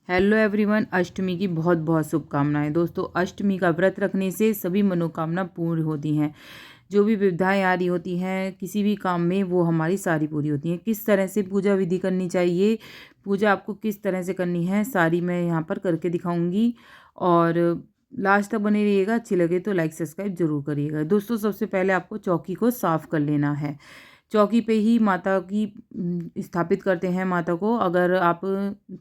Hello everyone, अष्टमी की बहुत बहुत शुभकामनाएं। दोस्तों, अष्टमी का व्रत रखने से सभी मनोकामना पूर्ण होती हैं। जो भी विविधाएं आ रही होती हैं किसी भी काम में, वो हमारी सारी पूरी होती हैं। किस तरह से पूजा विधि करनी चाहिए, पूजा आपको किस तरह से करनी है, सारी मैं यहाँ पर करके दिखाऊंगी। और लास्ट तक बने रहिएगा। अच्छी लगे तो लाइक सब्सक्राइब जरूर करिएगा। दोस्तों, सबसे पहले आपको चौकी को साफ़ कर लेना है। चौकी पे ही माता की स्थापित करते हैं माता को। अगर आप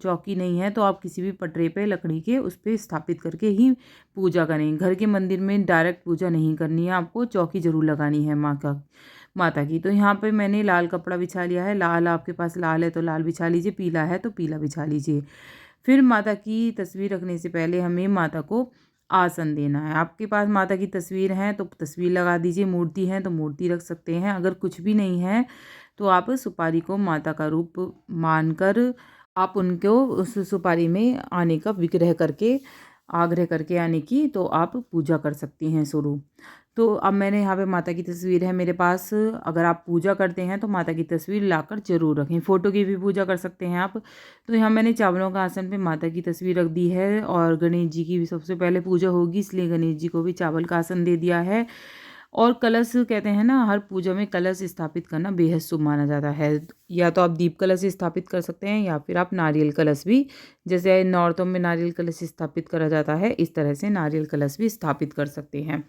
चौकी नहीं है तो आप किसी भी पटरे पे लकड़ी के उस पे स्थापित करके ही पूजा करें। घर के मंदिर में डायरेक्ट पूजा नहीं करनी है, आपको चौकी ज़रूर लगानी है माता की। तो यहाँ पे मैंने लाल कपड़ा बिछा लिया है। लाल, आपके पास लाल है तो लाल बिछा लीजिए, पीला है तो पीला बिछा लीजिए। फिर माता की तस्वीर रखने से पहले हमें माता को आसन देना है। आपके पास माता की तस्वीर है तो तस्वीर लगा दीजिए, मूर्ति है तो मूर्ति रख सकते हैं। अगर कुछ भी नहीं है तो आप सुपारी को माता का रूप मानकर आप उनको उस सुपारी में आने का विग्रह करके, आग्रह करके आने की, तो आप पूजा कर सकती हैं शुरू। तो अब मैंने यहाँ पे माता की तस्वीर है मेरे पास। अगर आप पूजा करते हैं तो माता की तस्वीर लाकर ज़रूर रखें। फ़ोटो की भी पूजा कर सकते हैं आप। तो यहाँ मैंने चावलों का आसन पे माता की तस्वीर रख दी है। और गणेश जी की भी सबसे पहले पूजा होगी, इसलिए गणेश जी को भी चावल का आसन दे दिया है। और कलश, कहते हैं ना, हर पूजा में कलश स्थापित करना बेहद शुभ माना जाता है। या तो आप दीप कलश स्थापित कर सकते हैं या फिर आप नारियल कलश भी, जैसे नौरतों में नारियल कलश स्थापित करा जाता है, इस तरह से नारियल कलश भी स्थापित कर सकते हैं।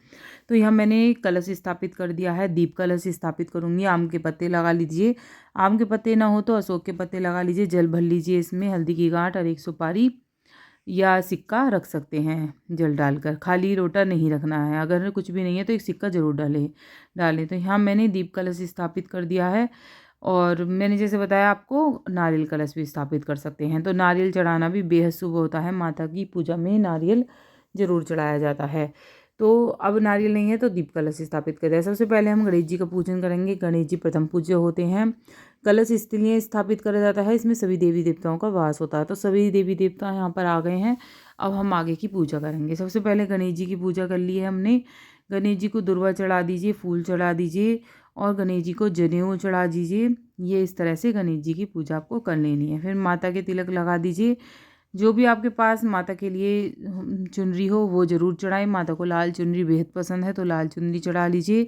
तो यहाँ मैंने कलश स्थापित कर दिया है। दीप कलश स्थापित करूँगी। आम के पत्ते लगा लीजिए। आम के पत्ते ना हो तो अशोक के पत्ते लगा लीजिए। जल भर लीजिए, इसमें हल्दी की गांठ और एक सुपारी या सिक्का रख सकते हैं जल डालकर। खाली लोटा नहीं रखना है। अगर कुछ भी नहीं है तो एक सिक्का ज़रूर डालें। तो यहाँ मैंने दीप कलश स्थापित कर दिया है। और मैंने जैसे बताया आपको, नारियल कलश भी स्थापित कर सकते हैं। तो नारियल चढ़ाना भी बेहद शुभ होता है। माता की पूजा में नारियल ज़रूर चढ़ाया जाता है। तो अब नारियल नहीं है तो दीप कलश स्थापित कर दिया। सबसे पहले हम गणेश जी का पूजन करेंगे। गणेश जी प्रथम पूज्य होते हैं। कलश इसलिए स्थापित करा जाता है, इसमें सभी देवी देवताओं का वास होता है। तो सभी देवी देवता यहाँ पर आ गए हैं। अब हम आगे की पूजा करेंगे। सबसे पहले गणेश जी की पूजा कर ली है हमने। गणेश जी को दुर्वा चढ़ा दीजिए, फूल चढ़ा दीजिए और गणेश जी को जनेऊ चढ़ा दीजिए। ये इस तरह से गणेश जी की पूजा आपको कर लेनी है। फिर माता के तिलक लगा दीजिए। जो भी आपके पास माता के लिए चुनरी हो वो ज़रूर चढ़ाएं। माता को लाल चुनरी बेहद पसंद है तो लाल चुनरी चढ़ा लीजिए।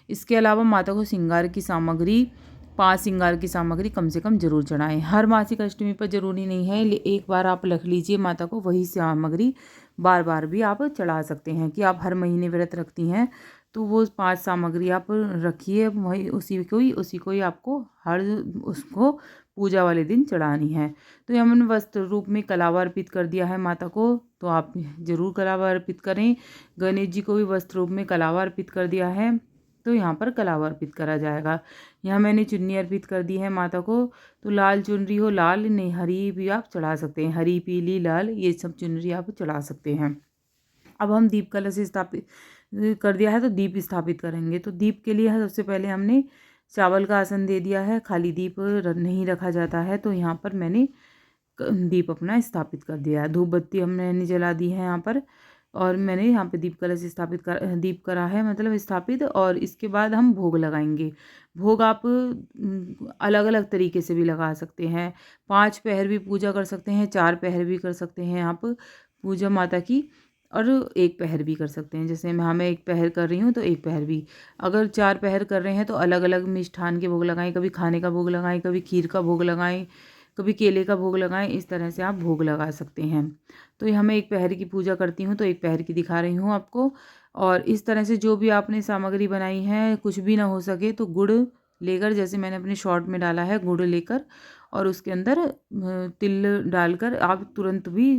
इसके अलावा माता को श्रृंगार की सामग्री, 5 श्रृंगार की सामग्री कम से कम जरूर चढ़ाएं। हर मासिक अष्टमी पर जरूरी नहीं है, एक बार आप रख लीजिए माता को, वही सामग्री बार बार भी आप चढ़ा सकते हैं। कि आप हर महीने व्रत रखती हैं तो वो 5 सामग्री आप रखिए, वही उसी को ही आपको हर उसको पूजा वाले दिन चढ़ानी है। तो हमने वस्त्र रूप में कलावा अर्पित कर दिया है माता को, तो आप ज़रूर कलावा अर्पित करें। गणेश जी को भी वस्त्र रूप में कलावा अर्पित कर दिया है, तो यहाँ पर कलावा अर्पित करा जाएगा। यहाँ मैंने चुन्नी अर्पित कर दी है माता को। तो लाल चुनरी हो, लाल नहीं हरी भी आप चढ़ा सकते हैं। हरी, पीली, लाल, ये सब चुनरी आप चढ़ा सकते हैं। अब हम दीप कलश स्थापित कर दिया है तो दीप स्थापित करेंगे। तो दीप के लिए सबसे पहले हमने चावल का आसन दे दिया है। खाली दीप नहीं रखा जाता है, तो यहाँ पर मैंने दीप अपना स्थापित कर दिया है। धूप बत्ती हमने जला दी है यहाँ पर। और मैंने यहाँ पे दीप कलश दीप करा है, मतलब स्थापित। और इसके बाद हम भोग लगाएंगे। भोग आप अलग अलग तरीके से भी लगा सकते हैं। 5 पहर भी पूजा कर सकते हैं, 4 पहर भी कर सकते हैं आप पूजा माता की, और 1 पहर भी कर सकते हैं। जैसे मैं 1 पहर कर रही हूँ तो 1 पहर भी। अगर 4 पहर कर रहे हैं तो अलग अलग मिष्ठान के भोग लगाएं। कभी खाने का भोग लगाएं, कभी खीर का भोग लगाएं, कभी केले का भोग लगाएं। इस तरह से आप भोग लगा सकते हैं। तो यहाँ मैं 1 पहर की पूजा करती हूँ तो 1 पहर की दिखा रही हूँ आपको। और इस तरह से जो भी आपने सामग्री बनाई है, कुछ भी ना हो सके तो गुड़ लेकर, जैसे मैंने अपने शॉर्ट में डाला है, गुड़ लेकर और उसके अंदर तिल डालकर आप तुरंत भी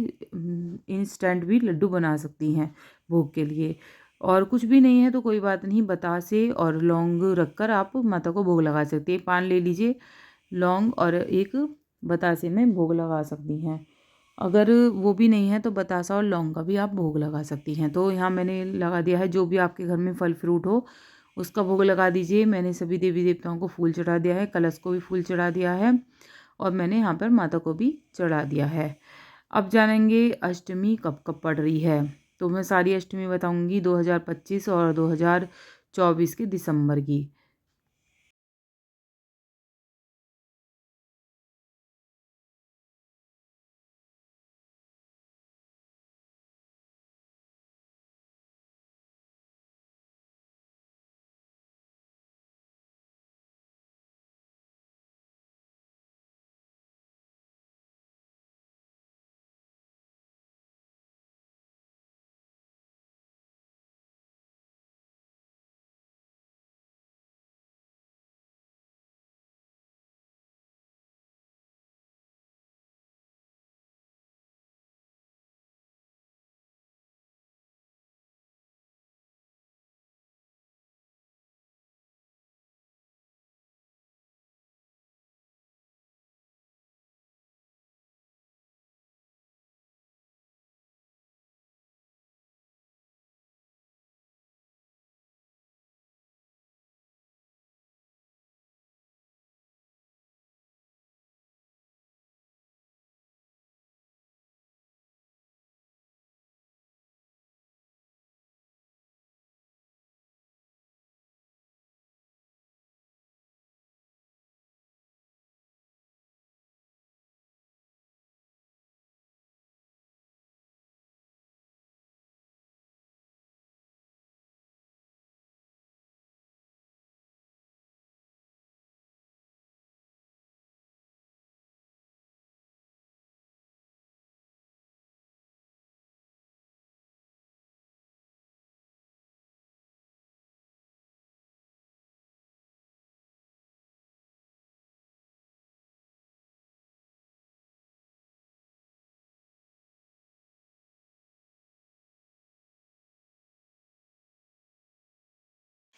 इंस्टेंट भी लड्डू बना सकती हैं भोग के लिए। और कुछ भी नहीं है तो कोई बात नहीं, बतासे और लौंग रखकर आप माता को भोग लगा सकती हैं। पान ले लीजिए, लौंग और एक बतासे में भोग लगा सकती हैं। अगर वो भी नहीं है तो बतासा और लौंग का भी आप भोग लगा सकती हैं। तो यहाँ मैंने लगा दिया है। जो भी आपके घर में फल फ्रूट हो उसका भोग लगा दीजिए। मैंने सभी देवी देवताओं को फूल चढ़ा दिया है, कलश को भी फूल चढ़ा दिया है और मैंने यहाँ पर माता को भी चढ़ा दिया है। अब जानेंगे अष्टमी कब कब पड़ रही है। तो मैं सारी अष्टमी बताऊंगी, 2025 और 2024 के दिसंबर की।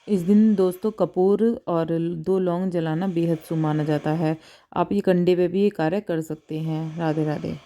इस दिन दोस्तों कपूर और 2 लौंग जलाना बेहद शुभ माना जाता है। आप ये कंडे पे भी ये कार्य कर सकते हैं। राधे राधे।